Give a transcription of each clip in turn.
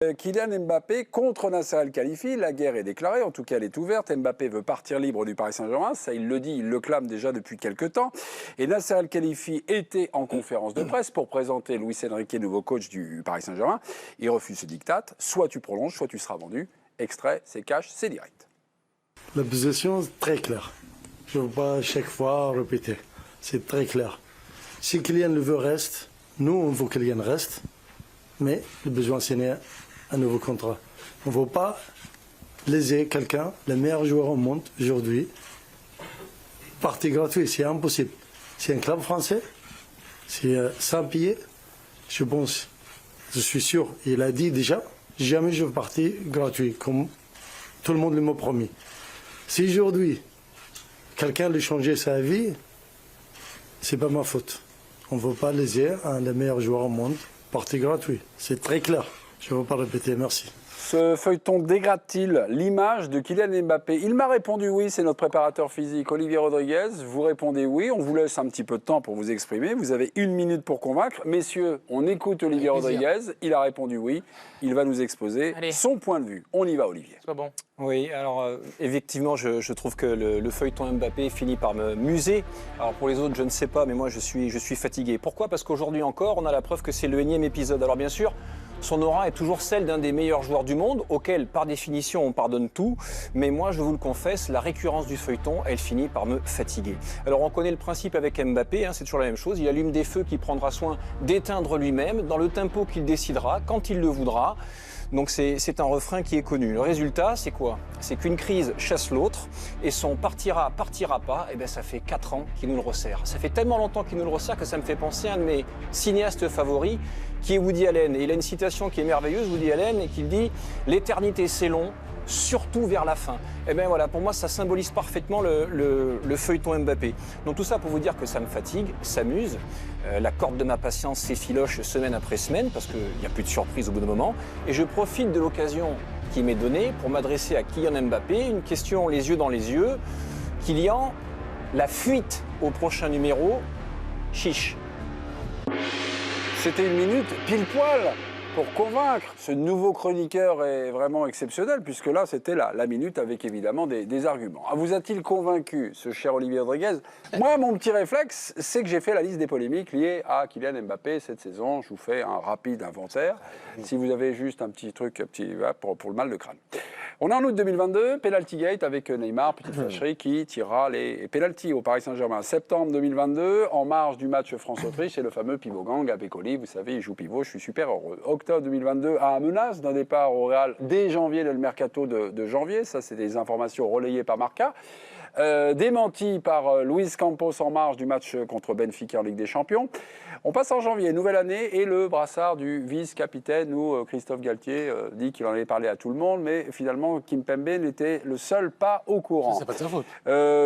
Kylian Mbappé contre Nasser Al-Khelaifi, la guerre est déclarée, en tout cas elle est ouverte. Mbappé veut partir libre du Paris Saint-Germain, ça il le dit, il le clame déjà depuis quelques temps. Et Nasser Al-Khelaifi était en conférence de presse pour présenter Luis Enrique, nouveau coach du Paris Saint-Germain. Il refuse ce diktat, soit tu prolonges, soit tu seras vendu. Extrait, c'est cash, c'est direct. La position est très claire. Je ne veux pas chaque fois répéter. C'est très clair. Si Kylian le veut, reste. Nous, on veut que Kylian reste. Mais le besoin, c'est un nouveau contrat. On ne veut pas léser quelqu'un, le meilleur joueur au monde aujourd'hui. Partie gratuite, c'est impossible. C'est un club français. C'est sans payer. Je pense, je suis sûr, il a dit déjà, jamais je veux partir gratuit, comme tout le monde m'a promis. Si aujourd'hui, quelqu'un lui changer sa vie, c'est pas ma faute. On ne veut pas léser un des meilleurs joueurs au monde. Partie gratuite, c'est très clair. Je ne veux pas répéter, merci. Ce feuilleton dégrade-t-il l'image de Kylian Mbappé? Il m'a répondu oui, c'est notre préparateur physique Olivier Rodriguez. Vous répondez oui, on vous laisse un petit peu de temps pour vous exprimer. Vous avez 1 minute pour convaincre. Messieurs, on écoute Olivier Rodriguez. Il a répondu oui. Il va nous exposer son point de vue. On y va, Olivier. Sois bon. Oui, alors effectivement, je trouve que le feuilleton Mbappé finit par me muser. Alors pour les autres, je ne sais pas, mais moi je suis fatigué. Pourquoi? Parce qu'aujourd'hui encore, on a la preuve que c'est le énième épisode. Alors bien sûr, son aura est toujours celle d'un des meilleurs joueurs du monde, auquel, par définition, on pardonne tout. Mais moi, je vous le confesse, la récurrence du feuilleton, elle finit par me fatiguer. Alors, on connaît le principe avec Mbappé, hein, c'est toujours la même chose. Il allume des feux qu'il prendra soin d'éteindre lui-même, dans le tempo qu'il décidera, quand il le voudra. Donc c'est un refrain qui est connu. Le résultat, c'est quoi? C'est qu'une crise chasse l'autre et son partira pas, et bien ça fait 4 ans qu'il nous le resserre. Ça fait tellement longtemps qu'il nous le resserre que ça me fait penser à un de mes cinéastes favoris, qui est Woody Allen. Et il a une citation qui est merveilleuse, Woody Allen, et qui dit « L'éternité c'est long, surtout vers la fin ». Et bien voilà, pour moi, ça symbolise parfaitement le feuilleton Mbappé. Donc tout ça pour vous dire que ça me fatigue, ça m'use. La corde de ma patience s'effiloche semaine après semaine, parce qu'il n'y a plus de surprise au bout d'un moment. Et je profite de l'occasion qui m'est donnée pour m'adresser à Kylian Mbappé, une question les yeux dans les yeux. Kylian, la fuite au prochain numéro, chiche. C'était 1 minute pile poil pour convaincre. Ce nouveau chroniqueur est vraiment exceptionnel, puisque là, c'était la minute avec évidemment des arguments. Vous a-t-il convaincu, ce cher Olivier Rodriguez? Moi, mon petit réflexe, c'est que j'ai fait la liste des polémiques liées à Kylian Mbappé cette saison. Je vous fais un rapide inventaire. Si vous avez juste un petit truc pour le mal de crâne. On est en août 2022, penalty gate avec Neymar, petite fâcherie qui tirera les penalties au Paris Saint-Germain. Septembre 2022, en marge du match France-Autriche, c'est le fameux pivot gang avec Oli. Vous savez, il joue pivot, je suis super heureux. Octobre 2022, à menace d'un départ au Real dès janvier, le mercato de janvier. Ça, c'est des informations relayées par Marca. Démenti par Luis Campos en marge du match contre Benfica en Ligue des Champions. On passe en janvier, nouvelle année, et le brassard du vice-capitaine où Christophe Galtier dit qu'il en avait parlé à tout le monde, mais finalement Kimpembe n'était le seul pas au courant. C'est pas de sa faute.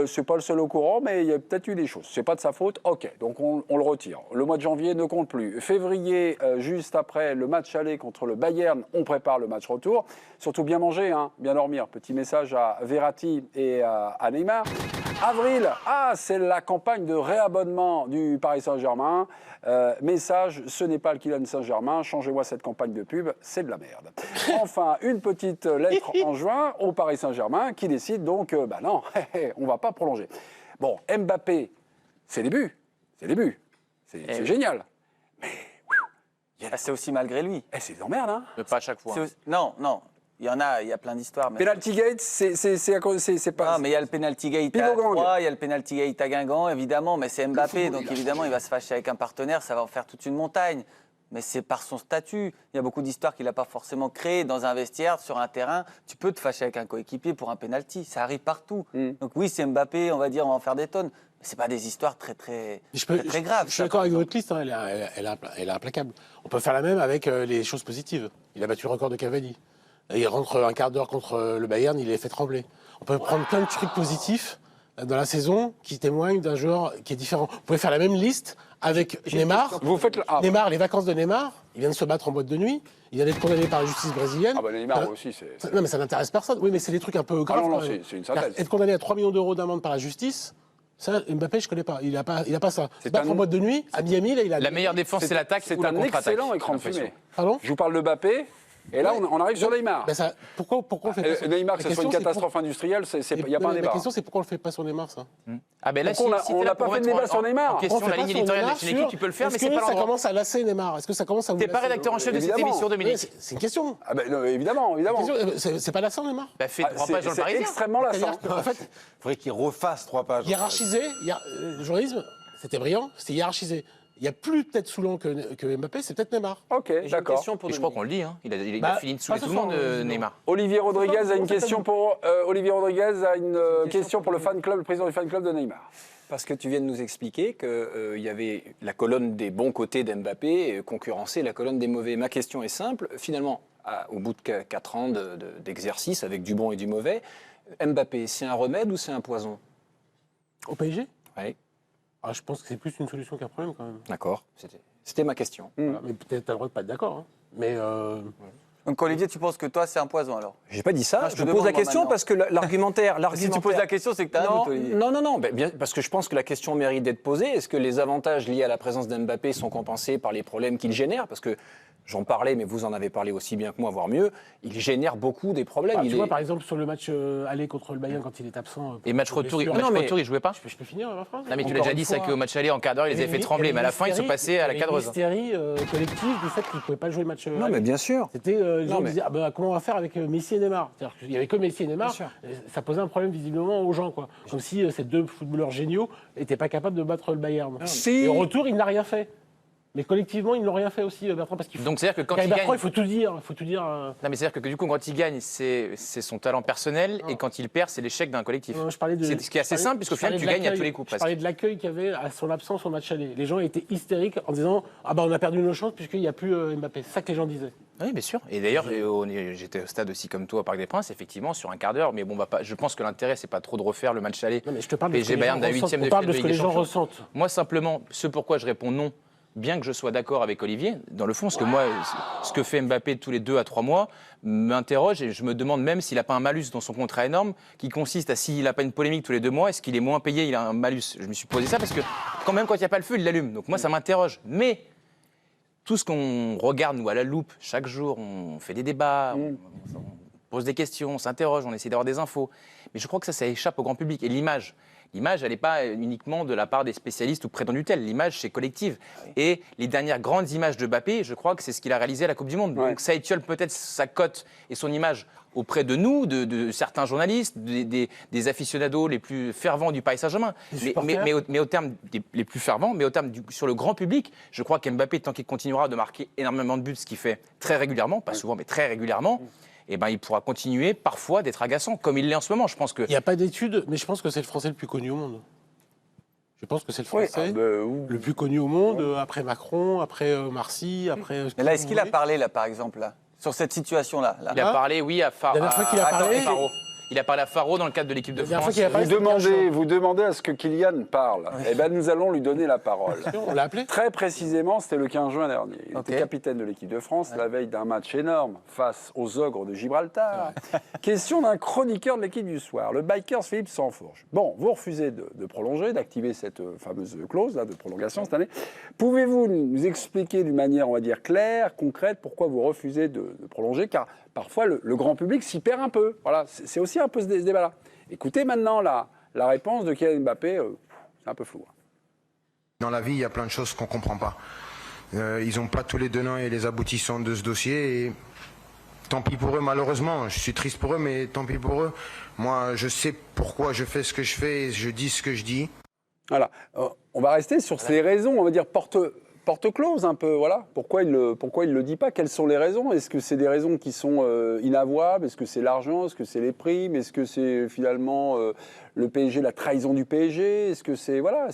C'est pas le seul au courant, mais il y a peut-être eu des choses. C'est pas de sa faute, ok, donc on le retire. Le mois de janvier ne compte plus. Février, juste après le match aller contre le Bayern, on prépare le match retour. Surtout bien manger, hein, bien dormir. Petit message à Verratti et à Neymar. Avril, c'est la campagne de réabonnement du Paris Saint-Germain. Message, ce n'est pas le Kylian Saint-Germain, changez-moi cette campagne de pub, c'est de la merde. Enfin, une petite lettre en juin au Paris Saint-Germain qui décide donc, non, on va pas prolonger. Bon, Mbappé, c'est début, c'est génial. Mais c'est aussi malgré lui. c'est des emmerdes, hein. Mais pas à chaque fois. Non. Il y a plein d'histoires. Mais... Penalty gate, c'est pas... Non, mais il y a le penalty gate à Troyes, il y a le penalty gate à Guingamp, évidemment, mais c'est Mbappé, donc évidemment, il va se fâcher avec un partenaire, ça va en faire toute une montagne. Mais c'est par son statut. Il y a beaucoup d'histoires qu'il n'a pas forcément créées dans un vestiaire, sur un terrain. Tu peux te fâcher avec un coéquipier pour un penalty, ça arrive partout. Donc oui, c'est Mbappé, on va dire, on va en faire des tonnes. Mais ce n'est pas des histoires très graves. Je suis d'accord avec votre liste, hein, elle est implacable. On peut faire la même avec les choses positives. Il a battu le record de Cavani. Il rentre un quart d'heure contre le Bayern, il les fait trembler. On peut prendre plein de trucs positifs dans la saison qui témoignent d'un joueur qui est différent. Vous pouvez faire la même liste avec Neymar. Neymar, les vacances de Neymar, il vient de se battre en boîte de nuit, il vient d'être condamné par la justice brésilienne. Neymar aussi, c'est... Non, mais ça n'intéresse personne. Oui, mais c'est des trucs un peu graves. non, c'est une synthèse. Être condamné à 3 millions d'euros d'amende par la justice, ça, Mbappé, je ne connais pas. Il n'a pas ça. Se battre en boîte de nuit, à Miami, là, il a... La meilleure défense, c'est l'attaque. C'est un excellent écran de fumée. Pardon ? Je vous parle de Mbappé. Et là, on arrive sur Neymar. Ben pourquoi on le fait pas sur... Neymar, que ce soit une catastrophe industrielle, il n'y a pas un débat. La question, c'est pourquoi on le fait pas sur Neymar, ça. Ah ben là, on n'a pas fait de débat sur Neymar. En question la ligne éditoriale de l'équipe, tu peux le faire, mais c'est pas ça l'endroit. commence à lasser Neymar. Est-ce que ça commence à vous T'es pas lasser rédacteur en chef de cette Évidemment. émission, Dominique. C'est une question. Ah ben, non, évidemment. C'est pas lassant, Neymar. Bah fais 3 pages dans le C'est Parisien. extrêmement lassant. En fait, Il faudrait qu'il refasse 3 pages. hiérarchisé, le journalisme, c'était brillant, c'était hiérarchisé. Il y a plus peut-être Soulan que Mbappé, c'est peut-être Neymar. Ok, J'ai une d'accord. question pour Et je crois Dominique. qu'on le dit, hein. Il Bah, a fini de pas saouler ce tout le soir, monde, visiblement. Neymar. Olivier Rodriguez a une question pour le question pour le fan club, le président du fan club de Neymar. Parce que tu viens de nous expliquer qu'il y avait la colonne des bons côtés d'Mbappé concurrencer la colonne des mauvais. Ma question est simple. Finalement, au bout de 4 ans d'exercice avec du bon et du mauvais, Mbappé, c'est un remède ou c'est un poison? Au PSG Oui, Je pense que c'est plus une solution qu'un problème, quand même. d'accord. C'était ma question. Voilà. Mais peut-être t'as le droit de pas être d'accord. Hein. Mais Donc Olivier, tu penses que toi, c'est un poison alors? J'ai pas dit ça. Ah, je te je pose demande, la moi, question maintenant. parce que l'argumentaire. Si tu poses la question, c'est que t'as un doute, Olivier. Non. Bien, parce que je pense que la question mérite d'être posée. Est-ce que les avantages liés à la présence d'Mbappé sont compensés par les problèmes qu'il génère? Parce que j'en parlais, mais vous en avez parlé aussi bien que moi, voire mieux. Il génère beaucoup des problèmes. tu vois, par exemple, sur le match aller contre le Bayern, quand il est absent. Et match retour, il jouait pas? Je peux finir ma phrase? Non mais tu l'as Encore déjà une dit ça fois. qu'au match aller en quart d'heure ils les avaient fait trembler, mais à la fin ils sont passés à la cadreuse. Il y a une hystérie collective du fait qu'ils ne pouvaient pas jouer le match. Non, mais bien sûr. C'était les gens mais- disaient comment on va faire avec Messi et Neymar. C'est-à-dire qu'il n'y avait que Messi et Neymar. Bien sûr. Et ça posait un problème visiblement aux gens, quoi. Comme si ces deux footballeurs géniaux n'étaient pas capables de battre le Bayern. Si. Et au retour, il n'a rien fait. Mais collectivement, ils n'ont rien fait aussi, Bertrand, parce qu'il faut. Donc c'est-à-dire que quand Gary il Bertrand, gagne, il faut tout dire. Il faut tout dire. non mais c'est-à-dire que du coup quand il gagne c'est son talent personnel et quand il perd c'est l'échec d'un collectif. Je parlais de. C'est ce qui est assez simple puisqu'au final tu gagnes à tous les coups Je parlais presque. de l'accueil qu'il y avait à son absence au match aller. Les gens étaient hystériques en disant on a perdu nos chances puisqu'il n'y a plus Mbappé. C'est ça que les gens disaient. Oui, bien sûr. Et d'ailleurs, j'étais au stade aussi comme toi au Parc des Princes, effectivement, sur un quart d'heure. Mais bon, je pense que l'intérêt, c'est pas trop de refaire le match aller. Non, mais je te parle de ce que PSG les Bayern gens d'un ressentent. 8e de On parle de finale ce que Ligue les des gens Champions. ressentent. Moi, simplement, ce pourquoi je réponds non, bien que je sois d'accord avec Olivier, dans le fond, parce que moi, ce que fait Mbappé tous les 2 à 3 mois m'interroge et je me demande même s'il n'a pas un malus dans son contrat énorme qui consiste à, s'il n'a pas une polémique tous les 2 mois, est-ce qu'il est moins payé, il a un malus? Je me suis posé ça parce que quand même, quand il n'y a pas le feu, il l'allume. Donc moi, ça m'interroge. Mais tout ce qu'on regarde, nous, à la loupe, chaque jour, on fait des débats, on pose des questions, on s'interroge, on essaie d'avoir des infos. Mais je crois que ça échappe au grand public. Et l'image, elle n'est pas uniquement de la part des spécialistes ou prétendus tels. L'image, c'est collective. Et les dernières grandes images de Mbappé, je crois que c'est ce qu'il a réalisé à la Coupe du Monde. Ouais. Donc ça étiole peut-être sa cote et son image auprès de nous, de certains journalistes, des aficionados les plus fervents du Paris Saint-Germain. Mais au terme les plus fervents, mais au terme sur le grand public, je crois qu'Mbappé, tant qu'il continuera de marquer énormément de buts, ce qu'il fait très régulièrement, pas souvent, mais très régulièrement, eh ben, il pourra continuer parfois d'être agaçant, comme il l'est en ce moment. Je pense que Il n'y a pas d'études, mais je pense que c'est le Français le plus connu au monde. Je pense que c'est le Français le plus connu au monde, après Macron, après Marcy, après... Mais là, est-ce qu'il a parlé, là, par exemple, là, sur cette situation-là il a parlé, oui, à Faro. La dernière fois qu'il a parlé- Faro. Il a parlé à Faro dans le cadre de l'équipe de La dernière France. fois qu'il a parlé, Vous demandez à ce que Kylian parle. Eh ben, nous allons lui donner la parole. On l'a appelé. Très précisément, c'était le 15 juin dernier. Il Ok. était capitaine de l'équipe de France la veille d'un match énorme face aux ogres de Gibraltar. Question d'un chroniqueur de l'équipe du soir, le Bikers Philippe Sansfourche. Bon, vous refusez de prolonger, d'activer cette fameuse clause là, de prolongation cette année. Pouvez-vous nous expliquer d'une manière, on va dire, claire, concrète, pourquoi vous refusez de prolonger? Car parfois, le grand public s'y perd un peu. Voilà, c'est aussi un peu ce débat-là. Écoutez maintenant la réponse de Kylian Mbappé, c'est un peu flou. Dans la vie, il y a plein de choses qu'on ne comprend pas. Ils n'ont pas tous les tenants et les aboutissants de ce dossier. Et tant pis pour eux, malheureusement. Je suis triste pour eux, mais tant pis pour eux. Moi, je sais pourquoi je fais ce que je fais et je dis ce que je dis. Voilà. On va rester sur ces raisons, on va dire, porte-close un peu. Voilà. Pourquoi il le dit pas? Quelles sont les raisons? Est-ce que c'est des raisons qui sont inavouables? Est-ce que c'est l'argent? Est-ce que c'est les primes? Est-ce que c'est finalement le PSG, la trahison du PSG? Est-ce que c'est... Voilà.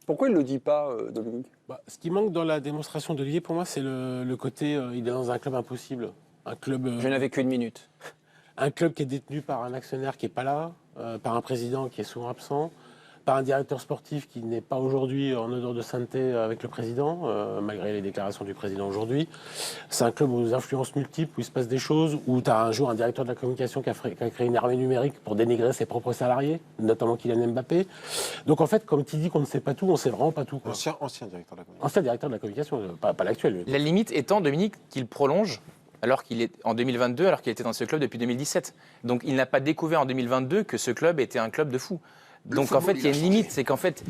Pourquoi il ne le dit pas, Dominique? Ce qui manque dans la démonstration d'Olivier, pour moi, c'est le côté il est dans un club impossible. Un club, Je n'avais qu'une minute. un club qui est détenu par un actionnaire qui n'est pas là, par un président qui est souvent absent, par un directeur sportif qui n'est pas aujourd'hui en odeur de sainteté avec le président, malgré les déclarations du président aujourd'hui. C'est un club aux influences multiples, où il se passe des choses, où tu as un jour un directeur de la communication qui a créé une armée numérique pour dénigrer ses propres salariés, notamment Kylian Mbappé. Donc en fait, comme tu dis qu'on ne sait pas tout, on ne sait vraiment pas tout, quoi. Ancien directeur de la communication. Ancien directeur de la communication, pas l'actuel. La limite étant, Dominique, qu'il prolonge alors qu'il est en 2022, alors qu'il était dans ce club depuis 2017. Donc il n'a pas découvert en 2022 que ce club était un club de fou. Donc en fait, il y a une limite, c'est qu'en fait,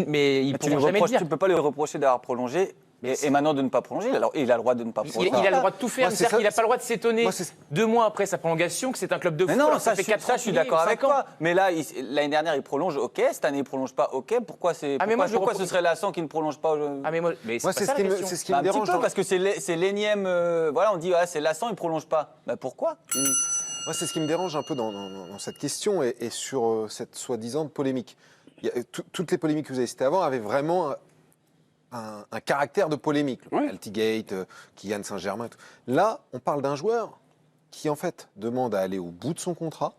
mais il ne pourra jamais le dire. Tu ne peux pas lui reprocher d'avoir prolongé et maintenant de ne pas prolonger. Alors, il a le droit de ne pas prolonger. Il a le droit de tout faire, c'est-à-dire qu'il n'a pas le droit de s'étonner 2 mois après sa prolongation que c'est un club de fou. Mais non, ça fait 4 ans. Je suis d'accord avec toi. Mais là, l'année dernière, il prolonge, ok. Cette année, il ne prolonge pas, ok. Pourquoi ce serait Lassan qui ne prolonge pas c'est ce qui me dérange. Parce que c'est l'énième. Voilà, on dit, c'est Lassan, il ne prolonge pas. Pourquoi Moi, c'est ce qui me dérange un peu dans cette question et sur cette soi-disant polémique. Toutes les polémiques que vous avez citées avant avaient vraiment un caractère de polémique. Le Altigate, Kylian Saint-Germain. Là, on parle d'un joueur qui, en fait, demande à aller au bout de son contrat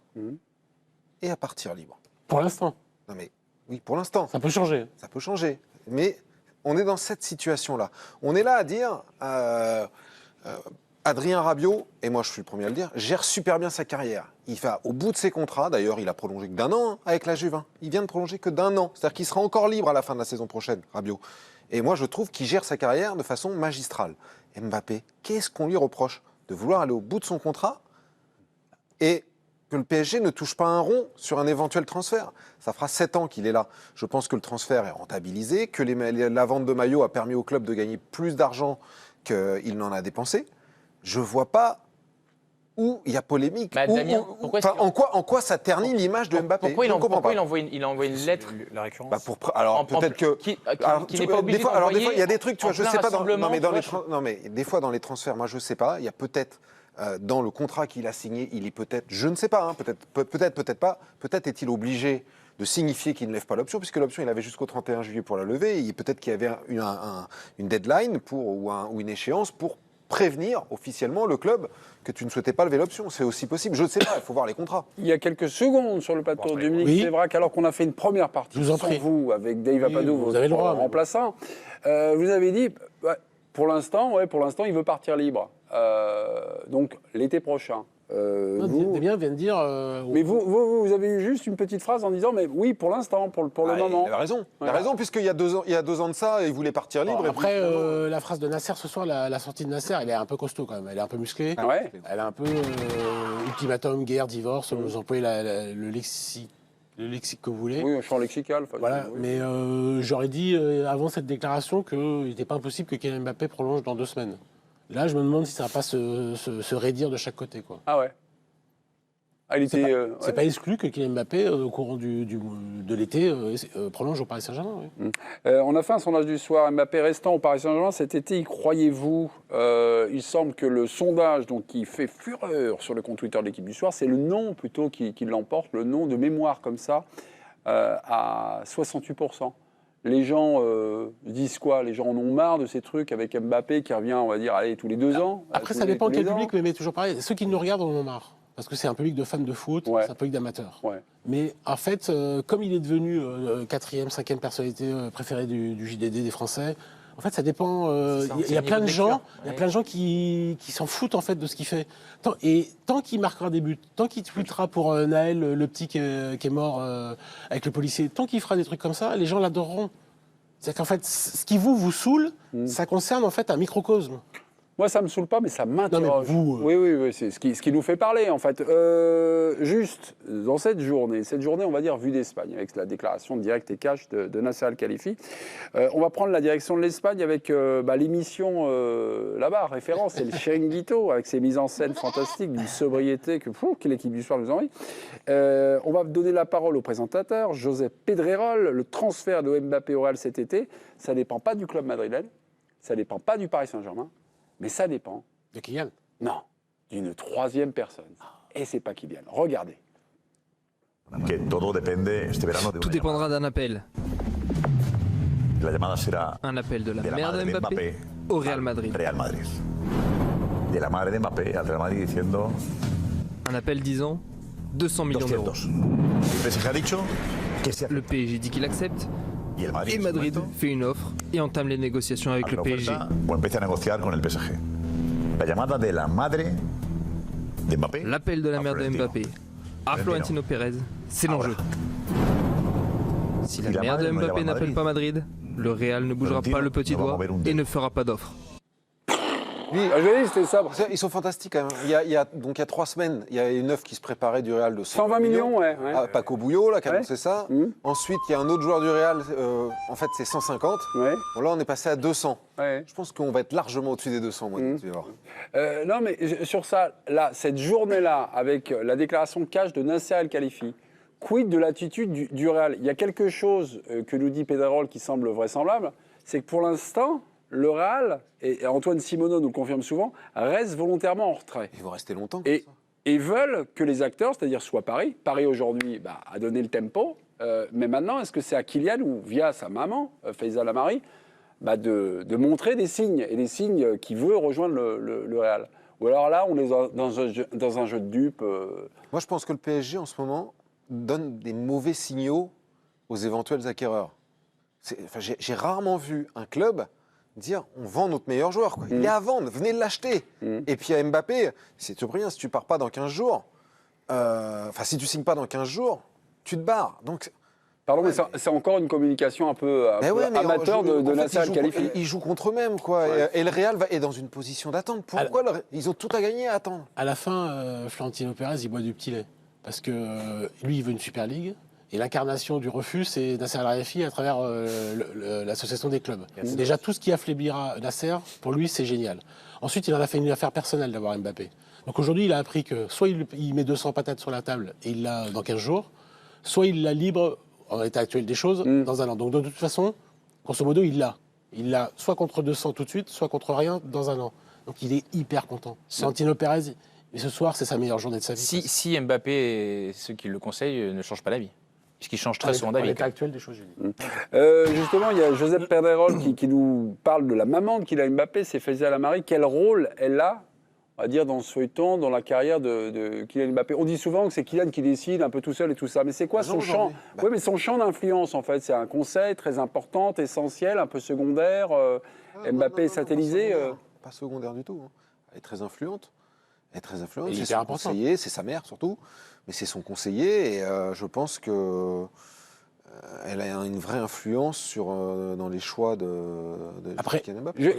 et à partir libre. Pour l'instant. Non mais, oui, pour l'instant. Ça peut changer. Ça peut changer. Mais on est dans cette situation-là. On est là à dire... Adrien Rabiot, et moi je suis le premier à le dire, gère super bien sa carrière. Il va au bout de ses contrats, d'ailleurs il a prolongé que d'1 an avec la Juve. Il vient de prolonger que d'1 an. C'est-à-dire qu'il sera encore libre à la fin de la saison prochaine, Rabiot. Et moi je trouve qu'il gère sa carrière de façon magistrale. Mbappé, qu'est-ce qu'on lui reproche? De vouloir aller au bout de son contrat et que le PSG ne touche pas un rond sur un éventuel transfert. Ça fera 7 ans qu'il est là. Je pense que le transfert est rentabilisé, que la vente de maillots a permis au club de gagner plus d'argent qu'il n'en a dépensé. Je ne vois pas où il y a polémique. Damien, en quoi ça ternit l'image de Mbappé? Pourquoi il envoie une lettre? La récurrence. Alors peut-être que... Qui n'est pas obligé alors des fois, il y a des trucs, tu vois, je sais pas. Mais des fois dans les transferts, moi je sais pas. Il y a peut-être dans le contrat qu'il a signé, il est peut-être, je ne sais pas, peut-être pas. Peut-être est-il obligé de signifier qu'il ne lève pas l'option, puisque l'option, il avait jusqu'au 31 juillet pour la lever. Et peut-être qu'il y avait une deadline ou une échéance pour prévenir officiellement le club que tu ne souhaitais pas lever l'option. C'est aussi possible. Je ne sais pas, il faut voir les contrats. Il y a quelques secondes sur le plateau, Dominique Sévrac, alors qu'on a fait une première partie sans vous, avec Dave Apadou, votre remplaçant, vous avez dit, pour l'instant, il veut partir libre. Donc, l'été prochain. Damien vient de dire... mais vous avez eu juste une petite phrase en disant, mais oui, pour l'instant, pour le moment. Il a raison. Il a raison, puisqu'il y a 2 ans de ça, il voulait partir libre. Après, la phrase de Nasser ce soir, la sortie de Nasser, elle est un peu costaud quand même. Elle est un peu musclée. Elle est un peu ultimatum, guerre, divorce. Vous employez le lexique que vous voulez. Oui, un champ lexical. Voilà, mais j'aurais dit avant cette déclaration qu'il n'était pas impossible que Kylian Mbappé prolonge dans 2 semaines. Là, je me demande si ça ne va pas se raidir de chaque côté, quoi. Ah ouais. C'est pas exclu que Kylian Mbappé, au courant de l'été, prolonge au Paris Saint-Germain. Oui. On a fait un sondage du soir. Mbappé restant au Paris Saint-Germain cet été, y croyez-vous? Il semble que le sondage qui fait fureur sur le compte Twitter de l'équipe du soir, c'est le non plutôt qui l'emporte, le non de mémoire comme ça, à 68%. Les gens disent quoi? Les gens en ont marre de ces trucs avec Mbappé qui revient, on va dire, tous les 2 ans. Après, ça dépend quel public, mais toujours pareil. Ceux qui nous regardent en ont marre. Parce que c'est un public de fans de foot, c'est un public d'amateurs. Ouais. Mais en fait, comme il est devenu 4e, 5e personnalité préférée du JDD des Français, en fait, ça dépend. Il y a plein de gens, qui s'en foutent en fait de ce qu'il fait. Tant qu'il marquera des buts, tant qu'il tweetera pour Naël, le petit qui est mort avec le policier, tant qu'il fera des trucs comme ça, les gens l'adoreront. C'est qu'en fait, ce qui vous saoule, ça concerne en fait un microcosme. Moi, ça ne me saoule pas, mais ça m'interroge. Oui, c'est ce qui nous fait parler, en fait. Juste, dans cette journée, on va dire, vue d'Espagne, avec la déclaration directe et cash de Nasser Al-Khelaifi, on va prendre la direction de l'Espagne avec l'émission là-bas, référence, c'est le Chiringuito, avec ses mises en scène fantastiques, d'une sobriété que l'équipe du soir nous envie. On va donner la parole au présentateur, Josep Pedrerol. Le transfert de Mbappé au Real cet été, ça ne dépend pas du club madrilène, ça ne dépend pas du Paris Saint-Germain, mais ça dépend. De Kylian? Non, d'une 3e personne. Et c'est pas Kylian. Regardez. Tout dépendra d'un appel. Un appel de la mère de Mbappé au Real Madrid. Un appel disant 200 millions d'euros. Le PSG dit qu'il accepte. Et Madrid fait une offre et entame les négociations avec le PSG. L'appel de la mère de Mbappé à Florentino Pérez, c'est l'enjeu. Si la mère de Mbappé n'appelle pas Madrid, le Real ne bougera pas le petit doigt et ne fera pas d'offre. Je vais dire, c'était ça. Ils sont fantastiques quand même. Il y a 3 semaines, il y a une œuvre qui se préparait du Real de 120 millions, ouais. Ah, Paco Bouillot, là, qui a Ouais. annoncé ça. Mmh. Ensuite, il y a un autre joueur du Real, en fait, c'est 150. Ouais. Bon, là, on est passé à 200. Ouais. Je pense qu'on va être largement au-dessus des 200, moi. Tu vas voir. Non, mais sur ça, là, cette journée-là, avec la déclaration de cash de Nasser El Khalifi, quid de l'attitude du Real? Il y a quelque chose que nous dit Pedrerol qui semble vraisemblable, c'est que pour l'instant, le Real, et Antoine Simoneau nous le confirme souvent, reste volontairement en retrait. Ils vont rester longtemps. Et veulent que les acteurs, c'est-à-dire soit Paris, aujourd'hui a donné le tempo, mais maintenant, est-ce que c'est à Kylian ou via sa maman, Faiza Lamari, de montrer des signes, et des signes qui veut rejoindre le Real? Ou alors là, on est dans un jeu de dupes. Moi, je pense que le PSG, en ce moment, donne des mauvais signaux aux éventuels acquéreurs. J'ai rarement vu un club dire on vend notre meilleur joueur. Quoi. Il est à vendre, venez l'acheter. Et puis à Mbappé, c'est tout rien, si tu pars pas dans 15 jours, si tu signes pas dans 15 jours, tu te barres. Donc, pardon, mais c'est encore une communication un peu amateur de Nasser El Khalifi. Ils jouent contre eux-mêmes, quoi. Ouais. Et le Real est dans une position d'attente. Pourquoi ils ont tout à gagner à attendre? À la fin, Florentino Pérez, il boit du petit lait. Parce que lui, il veut une Super League. Et l'incarnation du refus, c'est Nasser El Khalifi à travers l'association des clubs. Déjà, tout ce qui affaiblira Nasser, pour lui, c'est génial. Ensuite, il en a fait une affaire personnelle d'avoir Mbappé. Donc aujourd'hui, il a appris que soit il met 200 patates sur la table et il l'a dans 15 jours, soit il l'a libre, en l'état actuel des choses, dans un an. Donc de toute façon, grosso modo, il l'a. Il l'a soit contre 200 tout de suite, soit contre rien dans un an. Donc il est hyper content. Florentino Pérez, et ce soir, c'est sa meilleure journée de sa vie. Si Mbappé et ceux qui le conseillent ne changent pas d'avis. Puisqu'il change très souvent d'avis. En l'état actuel des choses, je dis. Justement, il y a Joseph Pedrerol qui nous parle de la maman de Kylian Mbappé, c'est Faiza Lamari. Quel rôle elle a, on va dire, dans ce feuilleton, dans la carrière de Kylian Mbappé? On dit souvent que c'est Kylian qui décide un peu tout seul et tout ça, mais c'est quoi son champ? Oui, mais son champ d'influence, en fait, c'est un conseil très important, essentiel, un peu secondaire. Mbappé est satellisé. Pas secondaire du tout. Hein. Elle est très influente. C'est hyper son important. conseiller, c'est sa mère surtout, mais c'est son conseiller et je pense que elle a une vraie influence dans les choix de Kylian Mbappé.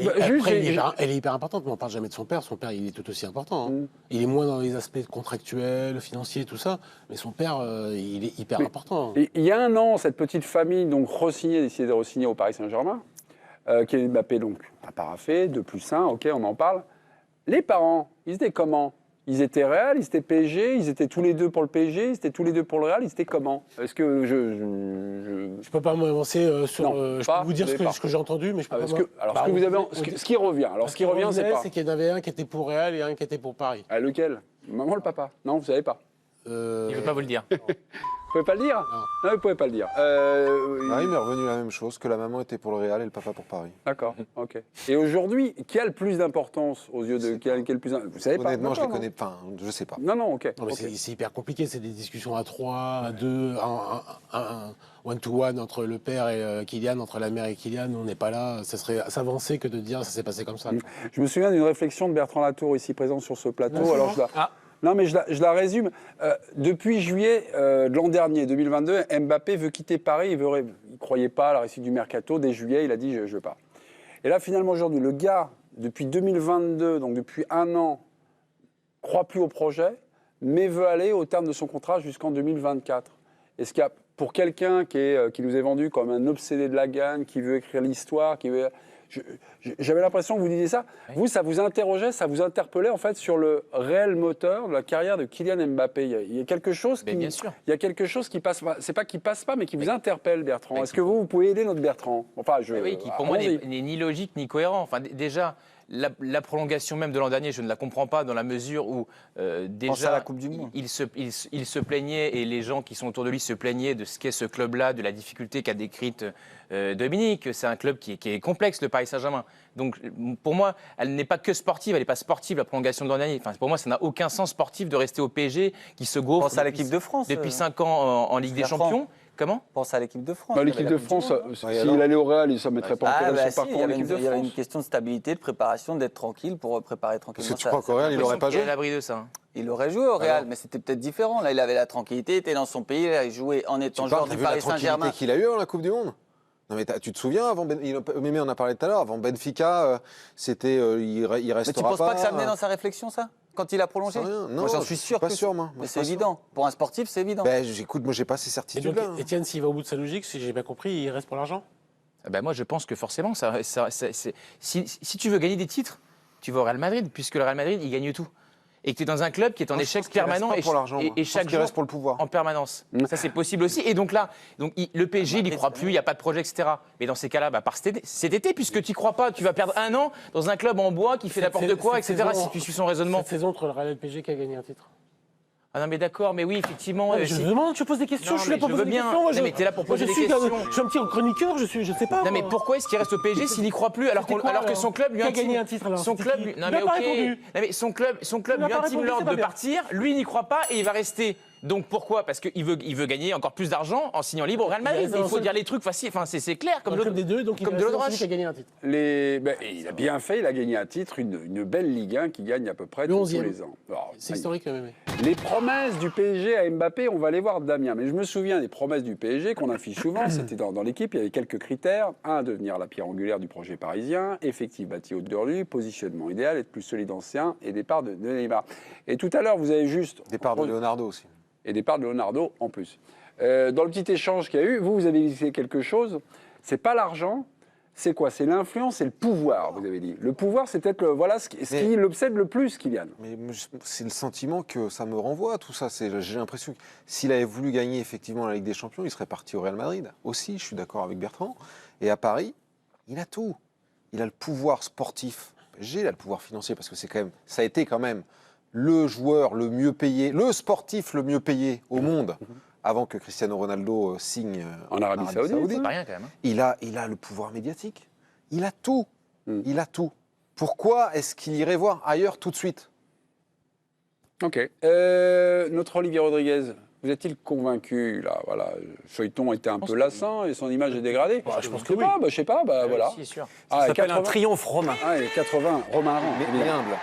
Elle est hyper importante, mais on ne parle jamais de son père. Son père, il est tout aussi important. Hein. Il est moins dans les aspects contractuels, financiers, tout ça, mais son père, il est hyper important. Il y a un an, cette petite famille donc décidé de re-signer au Paris Saint-Germain. Kylian Mbappé donc a paraphé, 2+1, ok, on en parle. Les parents, ils étaient comment? Ils étaient Real, ils étaient PSG, ils étaient tous les deux pour le PSG, ils étaient tous les deux pour le Real, ils étaient comment? Est-ce que je peux pas m'avancer sur. Je peux vous dire ce que j'ai entendu, mais je peux pas. Ce qui revient. Alors ce qui revient, c'est qu'il y en avait un qui était pour Real et un qui était pour Paris. Ah, lequel? Maman, le papa? Non, vous savez pas. Il ne veut pas vous le dire. Vous pouvez pas le dire? Non, vous pouvez pas le dire. Il m'est revenu la même chose, que la maman était pour le Real et le papa pour Paris. D'accord, ok. Et aujourd'hui, qui a le plus d'importance aux yeux de... Qui a le plus... Vous savez pas? Honnêtement, je les connais pas, je sais pas. Non, ok. Non, mais c'est hyper compliqué, c'est des discussions à 3, à 2, un one-to-one entre le père et Kylian, entre la mère et Kylian. On n'est pas là, ça serait s'avancer que de dire ça s'est passé comme ça. Je me souviens d'une réflexion de Bertrand Latour, ici présent sur ce plateau. Non, mais je la résume. Depuis juillet de l'an dernier, 2022, Mbappé veut quitter Paris. Il ne croyait pas à la réussite du mercato. Dès juillet, il a dit « je ne veux pas ». Et là, finalement, aujourd'hui, le gars, depuis 2022, donc depuis un an, ne croit plus au projet, mais veut aller au terme de son contrat jusqu'en 2024. Est-ce qu'il y a, pour quelqu'un qui nous est vendu comme un obsédé de la gagne, qui veut écrire l'histoire, qui veut... J'avais l'impression que vous disiez ça. Oui. Vous, ça vous interrogeait, ça vous interpellait en fait sur le réel moteur de la carrière de Kylian Mbappé. Il y a quelque chose qui, bien sûr. Il y a quelque chose qui passe pas. C'est pas qui passe pas, mais qui vous interpelle, Bertrand. Est-ce que vous pouvez aider notre Bertrand? Enfin, oui, qui pour moi n'est ni logique ni cohérent. Enfin, déjà. La prolongation même de l'an dernier, je ne la comprends pas dans la mesure où déjà à la Coupe du Monde. Il se plaignait et les gens qui sont autour de lui se plaignaient de ce qu'est ce club-là, de la difficulté qu'a décrite Dominique. C'est un club qui est complexe, le Paris Saint-Germain. Donc pour moi, elle n'est pas que sportive, elle n'est pas sportive la prolongation de l'an dernier. Enfin, pour moi, ça n'a aucun sens sportif de rester au PSG qui se gaufre. Pense à l'équipe de France depuis 5 ans en Ligue des Champions. Comment? Pense à l'équipe de France. L'équipe de France, s'il allait au Real, ça ne mettrait pas en cause son parcours en équipe de France. Il y avait une question de stabilité, de préparation, d'être tranquille pour préparer tranquillement. Parce que tu crois qu'au Real, il n'aurait pas joué? Il est à l'abri de ça. Il aurait joué au Real, mais c'était peut-être différent. Là, il avait la tranquillité, il était dans son pays, il jouait en étant joueur du Paris Saint-Germain. Qu'il a eu en la Coupe du Monde. Non mais tu te souviens, avant Mémé en a parlé tout à l'heure, avant Benfica, c'était il restera pas. Mais tu penses pas que ça venait dans sa réflexion, ça, quand il a prolongé? Non, moi, j'en suis sûr pas que sûr, moi. Mais c'est évident. Pour un sportif, c'est évident. Ben, écoute, moi j'ai pas ces Et certitudes-là. donc, Étienne, s'il va au bout de sa logique, si j'ai bien compris, il reste pour l'argent? Moi, je pense que forcément, si tu veux gagner des titres, tu vas au Real Madrid, puisque le Real Madrid, il gagne tout. Et que tu es dans un club qui est en échec permanent et chaque jour reste pour le pouvoir. en permanence. Ça, c'est possible aussi. Et donc là, le PSG, il n'y croit plus, il n'y a pas de projet, etc. Mais dans ces cas-là, par cet été, puisque tu n'y crois pas, tu vas perdre 1 an dans un club en bois qui fait n'importe quoi, etc. Si tu suis son raisonnement. Cette saison entre le Real et le PSG qui a gagné un titre. Ah non mais d'accord, mais oui, effectivement. Je demande, je pose des questions, Non, je suis là pour je poser veux des bien. questions. Moi, Non, mais t'es là pour poser des questions. Je suis un petit chroniqueur, je sais pas. Non mais pourquoi est-ce qu'il reste au PSG s'il n'y croit plus alors que son club lui a intime gagné un titre alors? son club lui... Non mais ok. Non mais son club lui intime l'ordre de partir, lui n'y croit pas et il va rester. Donc pourquoi? Parce qu'il veut gagner encore plus d'argent en signant libre au Real Madrid. Il faut dire les trucs faciles. Enfin c'est clair comme des deux, donc comme de l'autre qui a gagné un titre. Il a bien fait, il a gagné un titre, une belle Ligue 1 qui gagne à peu près tous les ans. C'est historique quand même. Les promesses du PSG à Mbappé, on va aller voir Damien. Mais je me souviens des promesses du PSG qu'on affiche souvent. C'était dans l'équipe, il y avait quelques critères. Un, devenir la pierre angulaire du projet parisien. Effectif bâti haute de rue, positionnement idéal, être plus solide ancien et départ de Neymar. Et tout à l'heure, vous avez juste... Départ de Leonardo aussi. Et départ de Leonardo en plus. Dans le petit échange qu'il y a eu, vous avez dit quelque chose. C'est pas l'argent, c'est quoi? C'est l'influence, c'est le pouvoir, vous avez dit. Le pouvoir, c'est peut-être ce qui l'obsède le plus, Kylian. Mais c'est le sentiment que ça me renvoie, tout ça. J'ai l'impression que s'il avait voulu gagner effectivement la Ligue des Champions, il serait parti au Real Madrid. Aussi, je suis d'accord avec Bertrand. Et à Paris, il a tout. Il a le pouvoir sportif. Il a le pouvoir financier, parce que ça a été quand même le joueur le mieux payé, le sportif le mieux payé au monde, avant que Cristiano Ronaldo signe en Arabie Saoudite. C'est pas rien quand même. Il a le pouvoir médiatique. Il a tout. Il a tout. Pourquoi est-ce qu'il irait voir ailleurs tout de suite? Ok. Notre Olivier Rodriguez, vous êtes-il convaincu là? Voilà, Feuilleton était un peu lassant et son image est dégradée. Je pense que oui. Je sais pas. Voilà. C'est sûr. Ça s'appelle un triomphe romain. Ah, et 80, Romain Aran. Mais humble.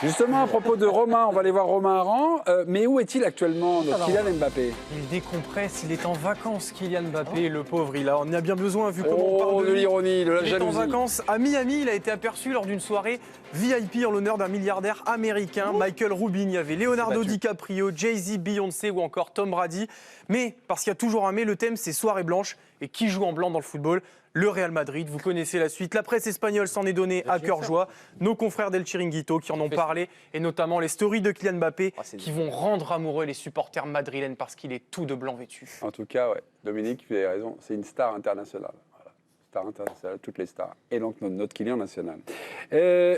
Justement, à propos de Romain, on va aller voir Romain Aran. Mais où est-il actuellement, notre Kylian Mbappé? Il décompresse, il est en vacances, Kylian Mbappé, le pauvre. On a bien besoin, vu comment on parle de l'ironie, de la Il est jalousie. en vacances à Miami. Il a été aperçu lors d'une soirée VIP en l'honneur d'un milliardaire américain, Michael Rubin. Il y avait Leonardo DiCaprio, Jay-Z, Beyoncé ou encore Tom Brady. Mais, parce qu'il y a toujours un mais, le thème c'est soirée blanche. Et qui joue en blanc dans le football? Le Real Madrid, vous connaissez la suite. La presse espagnole s'en est donnée à cœur joie. Nos confrères d'El Chiringuito qui en ont parlé, et notamment les stories de Kylian Mbappé qui vont rendre amoureux les supporters madrilènes parce qu'il est tout de blanc vêtu. En tout cas, ouais, Dominique, tu as raison, c'est une star internationale. Voilà. Star internationale, toutes les stars. Et donc notre Kylian national.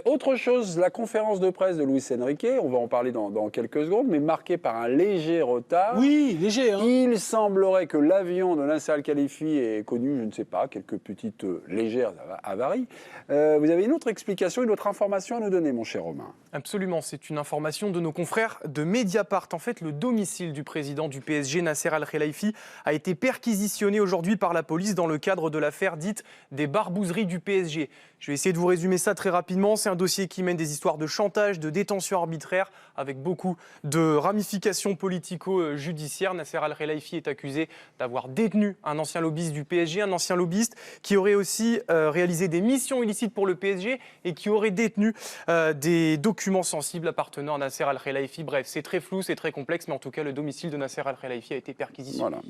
Autre chose, la conférence de presse de Luis Enrique, on va en parler dans quelques secondes, mais marquée par un léger retard. Oui, léger. Il semblerait que l'avion de Nasser Al-Khelaifi ait connu, je ne sais pas, quelques petites légères avaries. Vous avez une autre explication, une autre information à nous donner, mon cher Romain? Absolument, c'est une information de nos confrères de Mediapart. En fait, le domicile du président du PSG, Nasser Al-Khelaifi, a été perquisitionné aujourd'hui par la police dans le cadre de l'affaire dite des barbouzeries du PSG. Je vais essayer de vous résumer ça très rapidement. C'est un dossier qui mène des histoires de chantage, de détention arbitraire, avec beaucoup de ramifications politico-judiciaires. Nasser Al-Khelaifi est accusé d'avoir détenu un ancien lobbyiste du PSG, un ancien lobbyiste qui aurait aussi réalisé des missions illicites pour le PSG et qui aurait détenu des documents sensibles appartenant à Nasser Al-Khelaifi. Bref, c'est très flou, c'est très complexe, mais en tout cas, le domicile de Nasser Al-Khelaifi a été perquisitionné. Voilà.